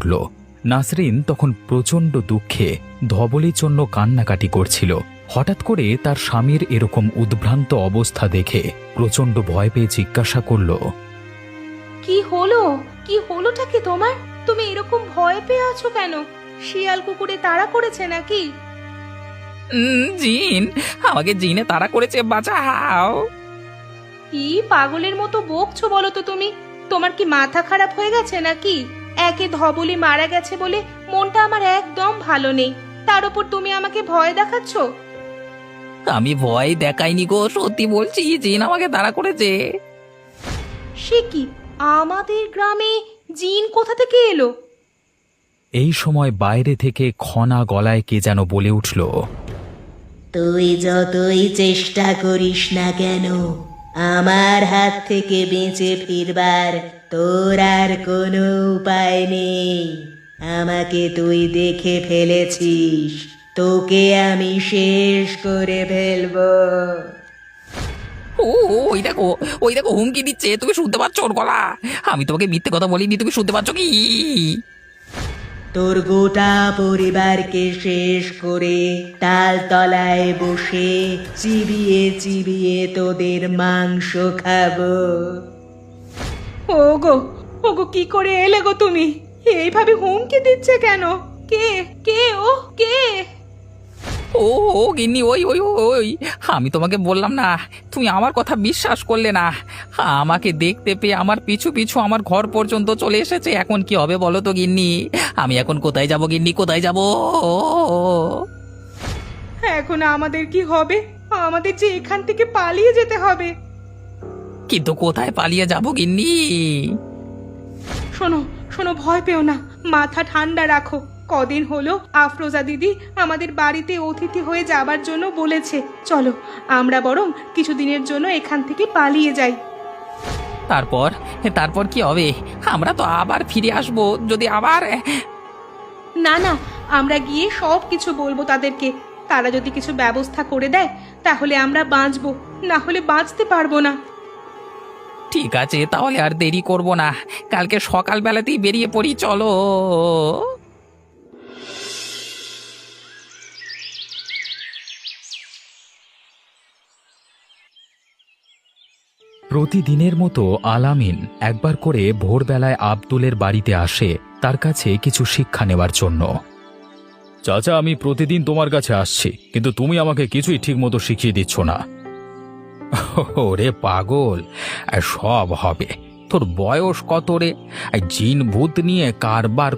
পড়ল। নাসরিন তখন প্রচণ্ড দুঃখে ধবলের জন্য কান্নাকাটি করছিল। হঠাৎ করে তার স্বামীর এরকম উদ্ভ্রান্ত অবস্থা দেখে প্রচণ্ড ভয় পেয়ে জিজ্ঞাসা করল, কি হলো? কি হলোটা কি তোমার? তুমি এরকম ভয় পেয়ে আছো কেন? শিয়াল কুকুরে তাড়া করেছে নাকি? জিন, আমাকে জিনে তাড়া করেছে, বাঁচাও। কি পাগলের মতো বকছো বলো তো তুমি? তোমার কি মাথা খারাপ হয়ে গেছে নাকি? একে ধবলি মারা গেছে বলে মনটা আমার একদম ভালো নেই, তার উপর তুমি আমাকে ভয় দেখাচ্ছ। আমি ভয় দেখাইনি গো, সত্যি বলছি, জিন আমাকে তাড়া করেছে। সে কি? আমাদের গ্রামে জিন কোথা থেকে এলো? এই সময় বাইরে থেকে খনা গলায় কে যেন বলে উঠল, তুই যতই চেষ্টা করিস না কেন, আমার হাত থেকে বেঁচে ফিরবার তোর আর কোনো উপায় নেই। আমাকে তুই দেখে ফেলেছিস, তোকে আমি শেষ করে ফেলবো। ও, ওই দেখো, ওই দেখো, হুমকি দিচ্ছে। তুমি শুনতে পাচ্ছ ওর গলা? আমি তোমাকে মিথ্যে কথা বলিনি, তুমি শুনতে পাচ্ছ কি? তোর গোটা পরিবারকে শেষ করে তালতলায় বসে চিবিয়ে চিবিয়ে তোদের মাংস খাবো। ওগো, ওগো, কি করে এলে গো তুমি? এইভাবে হুমকি দিচ্ছে কেন? কে? কে ও? কে? ও ও গিন্নি, ওই ওই ওই, আমি তোমাকে বললাম না, তুমি আমার কথা বিশ্বাস করলে না। আমাকে দেখতে পেয়ে আমার পিছু পিছু আমার ঘর পর্যন্ত চলে এসেছে। এখন কি হবে বলো তো গিন্নি? আমি এখন কোথায় যাব গিন্নি, কোথায় যাব? এখন আমাদের কি হবে? আমাদের যে এখান থেকে পালিয়ে যেতে হবে। কিন্তু কোথায় পালিয়ে যাব গিন্নি? শোনো, শোনো, ভয় পেও না, মাথা ঠান্ডা রাখো। কদিন হলো আফরোজা দিদি আমাদের বাড়িতে অতিথি হয়ে যাবার জন্য বলেছে। চলো আমরা বরং কিছুদিনের জন্য এখান থেকে পালিয়ে যাই। তারপর তারপর কি হবে? আমরা তো আবার ফিরে আসবো যদি আবার। না না, আমরা গিয়ে সব কিছু বলবো তাদেরকে। তারা যদি কিছু ব্যবস্থা করে দেয় তাহলে আমরা বাঁচবো, না হলে বাঁচতে পারবো না। ঠিক আছে, তাহলে আর দেরি করব না, কালকে সকালবেলাতেই বেরিয়ে পড়ি, চলো। প্রতিদিনের মতো আলামিন একবার করে ভোরবেলায় আব্দুলের বাড়িতে আসে তার কাছে কিছু শিক্ষা নেওয়ার জন্য। চাচা, আমি প্রতিদিন তোমার কাছে আসছি, কিন্তু তুমি আমাকে কিছুই ঠিকমতো শিখিয়ে দিচ্ছ না। ওরে পাগল, সব হবে। তোর বয়স কত রে? জিন ভূত নিয়ে কারবার